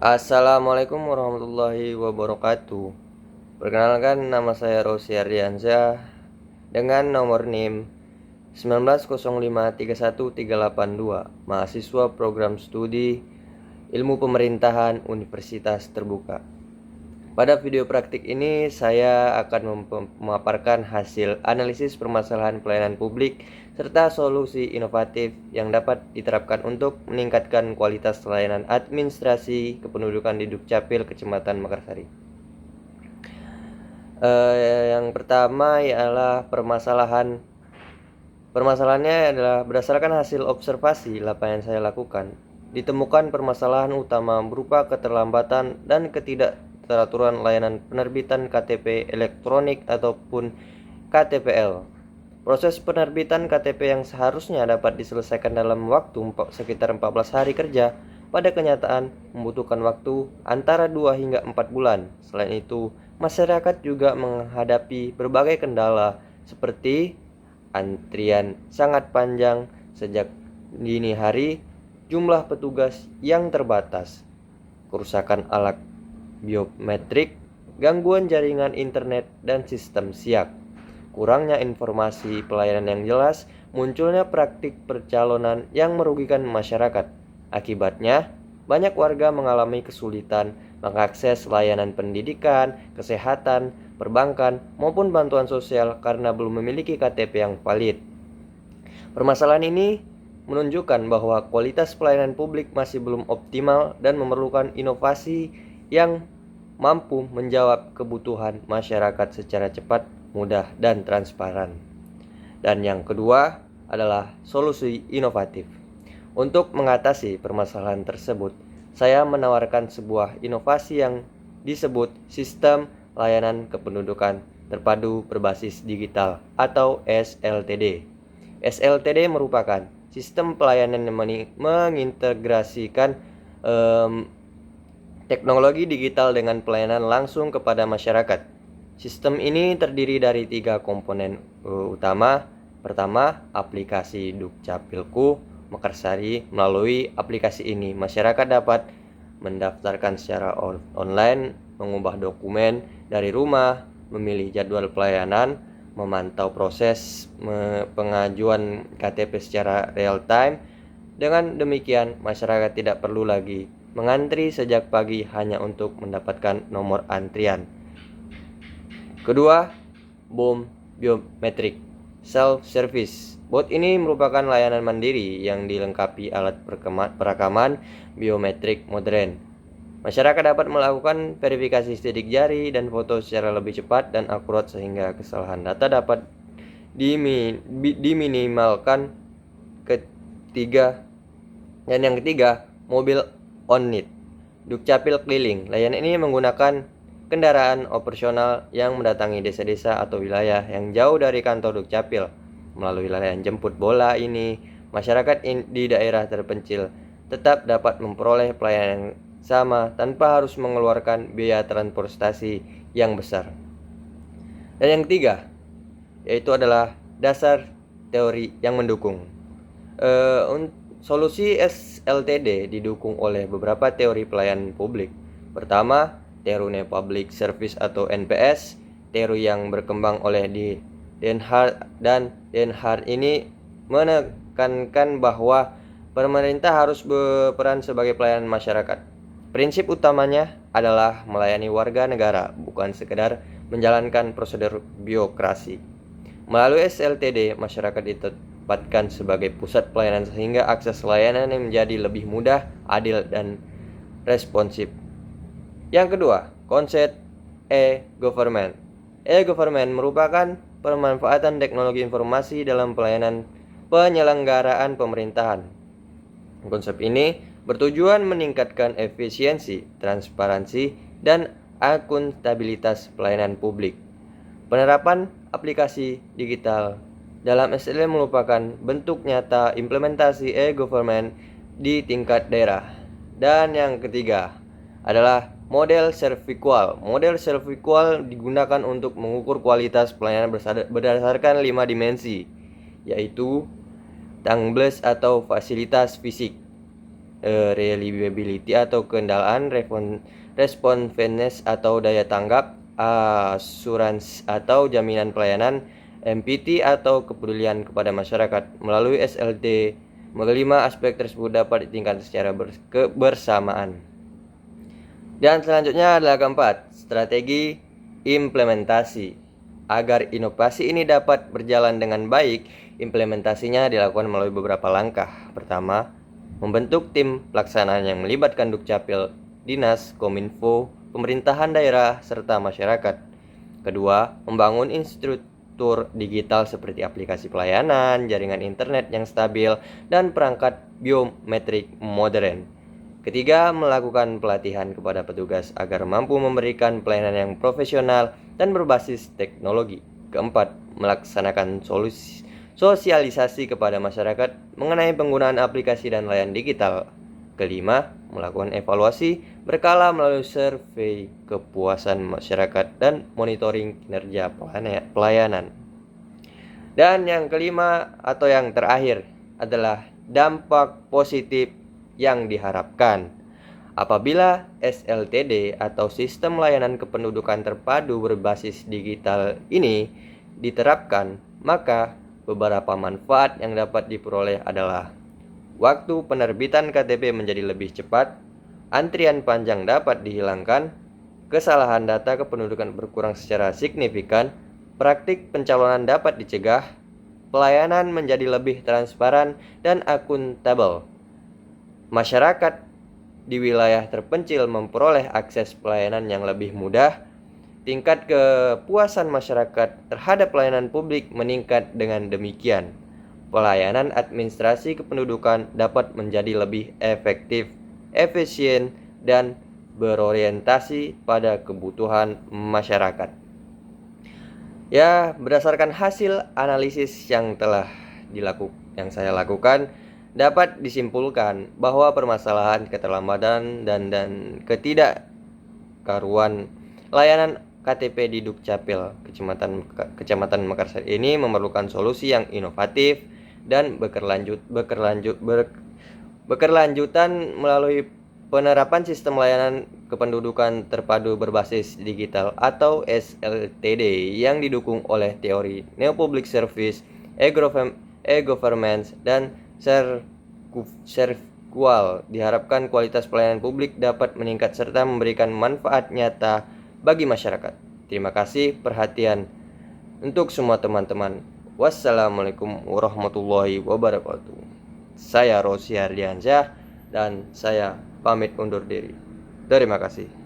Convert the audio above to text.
Assalamualaikum warahmatullahi wabarakatuh. Perkenalkan, nama saya Rosy Ardiansyah dengan nomor NIM 1905313882, mahasiswa program studi Ilmu Pemerintahan Universitas Terbuka. Pada video praktik ini saya akan memaparkan hasil analisis permasalahan pelayanan publik serta solusi inovatif yang dapat diterapkan untuk meningkatkan kualitas layanan administrasi kependudukan di Dukcapil Kecamatan Mekarsari. Yang pertama ialah permasalahannya adalah berdasarkan hasil observasi lapangan yang saya lakukan. Ditemukan permasalahan utama berupa keterlambatan dan ketidakteraturan layanan penerbitan KTP elektronik ataupun KTPL. Proses penerbitan KTP yang seharusnya dapat diselesaikan dalam waktu sekitar 14 hari kerja, pada kenyataan membutuhkan waktu antara 2 hingga 4 bulan. Selain itu, masyarakat juga menghadapi berbagai kendala seperti antrian sangat panjang sejak dini hari, jumlah petugas yang terbatas, kerusakan alat biometrik, gangguan jaringan internet dan sistem siak, kurangnya informasi pelayanan yang jelas, munculnya praktik percalonan yang merugikan masyarakat. Akibatnya, banyak warga mengalami kesulitan mengakses layanan pendidikan, kesehatan, perbankan, maupun bantuan sosial karena belum memiliki KTP yang valid. Permasalahan ini menunjukkan bahwa kualitas pelayanan publik masih belum optimal dan memerlukan inovasi yang mampu menjawab kebutuhan masyarakat secara cepat, mudah, dan transparan. Dan yang kedua adalah solusi inovatif. Untuk mengatasi permasalahan tersebut, saya menawarkan sebuah inovasi yang disebut Sistem Layanan Kependudukan Terpadu Berbasis Digital atau SLTD. SLTD merupakan sistem pelayanan yang mengintegrasikan teknologi digital dengan pelayanan langsung kepada masyarakat. Sistem ini terdiri dari 3 komponen utama. Pertama, aplikasi Dukcapilku Mekarsari. Melalui aplikasi ini, masyarakat dapat mendaftarkan secara online, mengubah dokumen dari rumah, memilih jadwal pelayanan, memantau proses pengajuan KTP secara real time. Dengan demikian, masyarakat tidak perlu lagi mengantri sejak pagi hanya untuk mendapatkan nomor antrian. Kedua, BOM biometrik self-service. Bot ini merupakan layanan mandiri yang dilengkapi alat perekaman biometrik modern. Masyarakat dapat melakukan verifikasi sidik jari dan foto secara lebih cepat dan akurat sehingga kesalahan data dapat diminimalkan. Yang ketiga, mobil on-need Dukcapil keliling. Layanan ini menggunakan kendaraan operasional yang mendatangi desa-desa atau wilayah yang jauh dari kantor Dukcapil. Melalui layanan jemput bola ini, masyarakat di daerah terpencil tetap dapat memperoleh pelayanan yang sama tanpa harus mengeluarkan biaya transportasi yang besar. Dan yang ketiga, yaitu adalah dasar teori yang mendukung. Solusi SLTD didukung oleh beberapa teori pelayanan publik. Pertama, teori Public Service atau NPS, teori yang berkembang oleh Den Haag ini menekankan bahwa pemerintah harus berperan sebagai pelayan masyarakat. Prinsip utamanya adalah melayani warga negara, bukan sekedar menjalankan prosedur birokrasi. Melalui SLTD, masyarakat ditempatkan sebagai pusat pelayanan sehingga akses layanan menjadi lebih mudah, adil, dan responsif. Yang kedua, konsep e-government. E-government merupakan pemanfaatan teknologi informasi dalam pelayanan penyelenggaraan pemerintahan. Konsep ini bertujuan meningkatkan efisiensi, transparansi, dan akuntabilitas pelayanan publik. Penerapan aplikasi digital dalam SLM merupakan bentuk nyata implementasi e-government di tingkat daerah. Dan yang ketiga adalah model servikual. Model servikual digunakan untuk mengukur kualitas pelayanan berdasarkan 5 dimensi, yaitu tangbles atau fasilitas fisik, reliability atau kendalian, responsiveness atau daya tanggap, assurance atau jaminan pelayanan, empathy atau kepedulian kepada masyarakat. Melalui SLT, kelima aspek tersebut dapat ditingkatkan secara kebersamaan. Dan selanjutnya adalah keempat, strategi implementasi. Agar inovasi ini dapat berjalan dengan baik, implementasinya dilakukan melalui beberapa langkah. Pertama, membentuk tim pelaksanaan yang melibatkan Dukcapil, Dinas, Kominfo, pemerintahan daerah, serta masyarakat. Kedua, membangun infrastruktur digital seperti aplikasi pelayanan, jaringan internet yang stabil, dan perangkat biometrik modern. Ketiga, melakukan pelatihan kepada petugas agar mampu memberikan pelayanan yang profesional dan berbasis teknologi. Keempat, melaksanakan sosialisasi kepada masyarakat mengenai penggunaan aplikasi dan layanan digital. Kelima, melakukan evaluasi berkala melalui survei kepuasan masyarakat dan monitoring kinerja pelayanan. Dan yang kelima atau yang terakhir adalah dampak positif yang diharapkan. Apabila SLTD atau Sistem Layanan Kependudukan Terpadu berbasis digital ini diterapkan, maka beberapa manfaat yang dapat diperoleh adalah waktu penerbitan KTP menjadi lebih cepat, antrian panjang dapat dihilangkan, kesalahan data kependudukan berkurang secara signifikan, praktik pencalonan dapat dicegah, pelayanan menjadi lebih transparan dan akuntabel. Masyarakat di wilayah terpencil memperoleh akses pelayanan yang lebih mudah. Tingkat kepuasan masyarakat terhadap pelayanan publik meningkat. Dengan demikian, pelayanan administrasi kependudukan dapat menjadi lebih efektif, efisien, dan berorientasi pada kebutuhan masyarakat. Ya, berdasarkan hasil analisis yang saya lakukan, dapat disimpulkan bahwa permasalahan keterlambatan dan ketidakkaruan layanan KTP di Dukcapil Kecamatan Makarsari ini memerlukan solusi yang inovatif dan berkelanjutan melalui penerapan sistem layanan kependudukan terpadu berbasis digital atau SLTD yang didukung oleh teori Neo Public Service, e-government, dan serkual. Diharapkan kualitas pelayanan publik dapat meningkat serta memberikan manfaat nyata bagi masyarakat. Terima kasih perhatian untuk semua teman-teman. Wassalamualaikum warahmatullahi wabarakatuh. Saya Rosy Ardiansyah dan saya pamit undur diri. Terima kasih.